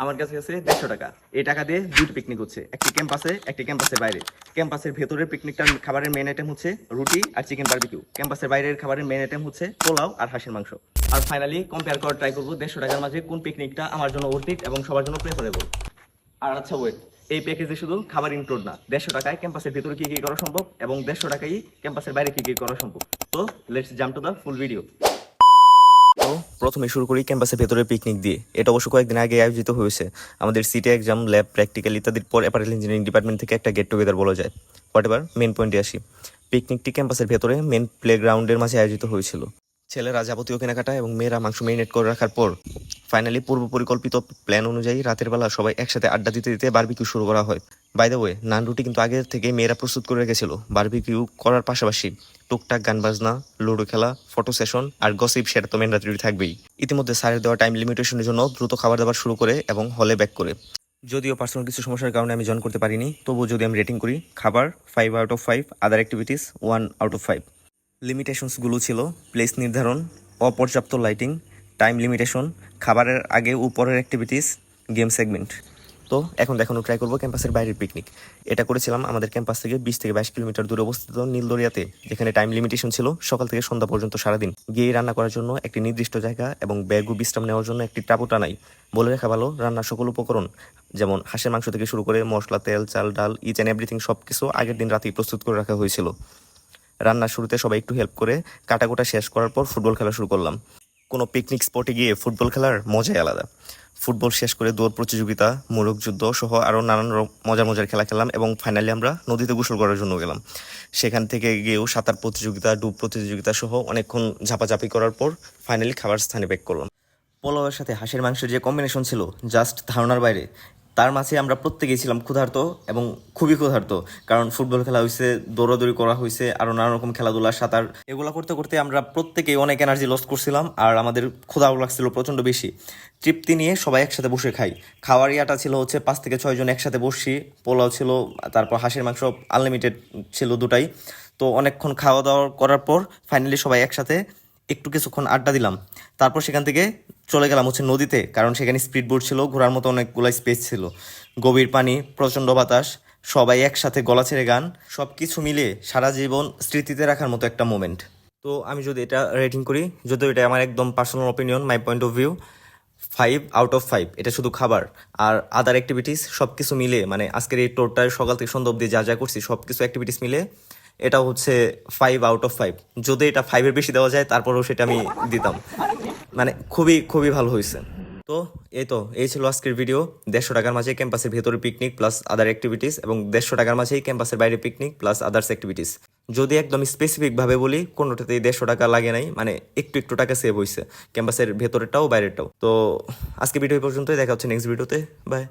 আমার কাছে আছে 150 টাকা। এই টাকা দিয়ে দুইটা পিকনিক হচ্ছে, একটি ক্যাম্পাসে একটি ক্যাম্পাসের বাইরে। ক্যাম্পাসের ভেতরের পিকনিকটার খাবারের মেন আইটেম হচ্ছে রুটি আর চিকেন বারবিকিউ। ক্যাম্পাসের বাইরের খাবারের মেন আইটেম হচ্ছে পোলাও আর হাঁসের মাংস। আর ফাইনালি কম্পেয়ার করার ট্রাই করবো 150 টাকার মাঝে কোন পিকনিকটা আমার জন্য অর্থিত এবং সবার জন্য প্রেফারেবল। আর আচ্ছা ওয়েট, এই প্যাকেজে শুধু খাবার ইনক্লুড না, 150 টাকায় ক্যাম্পাসের ভিতরে কি কি করা সম্ভব এবং 150 টাকায় ক্যাম্পাসের বাইরে কি কি করা সম্ভব। তো let's jump to the full video. তো প্রথমে শুরু করি ক্যাম্পাসের ভেতরে পিকনিক দিয়ে। এটা অবশ্য কয়েকদিন আগে আয়োজিত হয়েছে। আমাদের সিটি এক্সাম, ল্যাব, প্র্যাকটিক্যাল ইত্যাদির পর অ্যাপারেল ইঞ্জিনিয়ারিং ডিপার্টমেন্ট থেকে একটা গেট টুগেদার বলা যায়। হোয়াটএভার, মেন পয়েন্টে আসি। পিকনিকটি ক্যাম্পাসের ভেতরে মেন প্লেগ্রাউন্ডের মাঝে আয়োজিত হয়েছিল। ছেলেরা যাবতীয় কেনাকাটা এবং মেয়েরা মাংস মেরিনেট করে রাখার পর ফাইনালি পূর্ব পরিকল্পিত প্ল্যান অনুযায়ী রাতের বেলা সবাই একসাথে আড্ডা দিতে দিতে বারবিকিউ শুরু করা হয়। বাই দ্য ওয়ে, নান রুটি কিন্তু আগে থেকে মেয়েরা প্রস্তুত করে রেখেছিল। বারবিকিউ করার পাশাপাশি টুকটাক গান বাজনা, লুডো খেলা, ফটো সেশন আর গসিপ, সেটা তো মেন রাত্রি থাকবেই। ইতিমধ্যে স্যারের দেওয়া টাইম লিমিটেশনের জন্য দ্রুত খাবার দাবার শুরু করে এবং হলে ব্যাক করে। যদিও পার্সোনাল কিছু সমস্যার কারণে আমি জয়েন করতে পারিনি, তবুও যদি আমি রেটিং করি, খাবার 5/5, আদার অ্যাক্টিভিটিস 1/5। লিমিটেশনসগুলো ছিল প্লেস নির্ধারণ, অপর্যাপ্ত লাইটিং, টাইম লিমিটেশন, খাবারের আগে উপরের অ্যাক্টিভিটিস, গেম সেগমেন্ট। তো এখন দেখানো ট্রাই করবো ক্যাম্পাসের বাইরের পিকনিক। এটা করেছিলাম আমাদের ক্যাম্পাস থেকে 20 থেকে 22 কিলোমিটার দূরে অবস্থিত নীলদরিয়াতে, যেখানে টাইম লিমিটেশন ছিল সকাল থেকে সন্ধ্যা পর্যন্ত সারাদিন। গিয়ে রান্না করার জন্য একটি নির্দিষ্ট জায়গা এবং ব্যাগ ও বিশ্রাম নেওয়ার জন্য একটি টাপুটা নাই। বলে রাখা ভালো, রান্নার সকল উপকরণ যেমন হাঁসের মাংস থেকে শুরু করে মশলা, তেল, চাল, ডাল, ইচ অ্যান্ড এভরিথিং সব কিছু আগের দিন রাতেই প্রস্তুত করে রাখা হয়েছিল। রান্নার শুরুতে সবাই একটু হেল্প করে কাটাকুটা শেষ করার পর ফুটবল খেলা শুরু করলাম। কোনো পিকনিক স্পটে গিয়ে ফুটবল খেলার মজাই আলাদা। ফুটবল শেষ করে দৌড় প্রতিযোগিতা, মোরগ যুদ্ধ সহ আরও নানান মজার মজার খেলা খেলাম এবং ফাইনালি আমরা নদীতে গোসল করার জন্য গেলাম। সেখান থেকে গিয়েও সাঁতার প্রতিযোগিতা, ডুব প্রতিযোগিতা সহ অনেকক্ষণ ঝাপাঝাপি করার পর ফাইনালি খাবার স্থানে ব্যাক করলাম। পোলাওয়ের সাথে হাঁসের মাংসের যে কম্বিনেশন ছিল জাস্ট ধারণার বাইরে। তার মাঝে আমরা প্রত্যেকেই ছিলাম ক্ষুধার্ত এবং খুবই ক্ষুধার্ত, কারণ ফুটবল খেলা হয়েছে, দৌড়াদৌড়ি করা হয়েছে, আরও নানা রকম খেলাধুলা, সাঁতার, এগুলো করতে করতে আমরা প্রত্যেকেই অনেক এনার্জি লস করছিলাম আর আমাদের ক্ষুধাও লাগছিল প্রচণ্ড বেশি। তৃপ্তি নিয়ে সবাই একসাথে বসে খাই। খাওয়ার ইয়াটা ছিল হচ্ছে 5 থেকে 6 জন একসাথে বসি। পোলাও ছিল, তারপর হাঁসের মাংস আনলিমিটেড ছিল দুটাই। তো অনেকক্ষণ খাওয়া দাওয়া করার পর ফাইনালি সবাই একসাথে একটু কিছুক্ষণ আড্ডা দিলাম। তারপর সেখান থেকে চলে গেলাম হচ্ছে নদীতে, কারণ সেখানে স্পিড বোট ছিল, ঘোরার মতো অনেকগুলো স্পেস ছিল, গভীর পানি, প্রচণ্ড বাতাস, সবাই একসাথে গলা ছেড়ে গান, সব কিছু মিলিয়ে সারা জীবন স্মৃতিতে রাখার মতো একটা মোমেন্ট। তো আমি যদি এটা রেটিং করি, যদিও এটা আমার একদম personal opinion, my point of view, 5/5। এটা শুধু খাবার আর আদার অ্যাক্টিভিটিস সব কিছু মিলে, মানে আজকের এই টোরটায় সকাল থেকে সন্ধ্যা অব্দি যা যা করছি সব কিছু অ্যাক্টিভিটিস মিলে এটা হচ্ছে 5/5। যদি এটা 5-এর বেশি দেওয়া যায় তারপরেও সেটা আমি দিতাম। মানে খুবই খুবই ভালো হয়েছে। তো এই ছিল আজকের ভিডিও। 150 টাকার মাঝে ক্যাম্পাসের ভেতরে পিকনিক প্লাস আদার অ্যাক্টিভিটিস এবং 150 টাকার মাঝেই ক্যাম্পাসের বাইরে পিকনিক প্লাস আদার্স অ্যাক্টিভিটিস। যদি একদম স্পেসিফিকভাবে বলি, কোনোটাতেই 150 টাকা লাগে নাই, মানে একটু একটু টাকা সেভ হয়েছে ক্যাম্পাসের ভেতরেরটাও বাইরেরটাও। তো আজকে ভিডিও পর্যন্তই, দেখা হচ্ছে নেক্সট ভিডিওতে। বাই।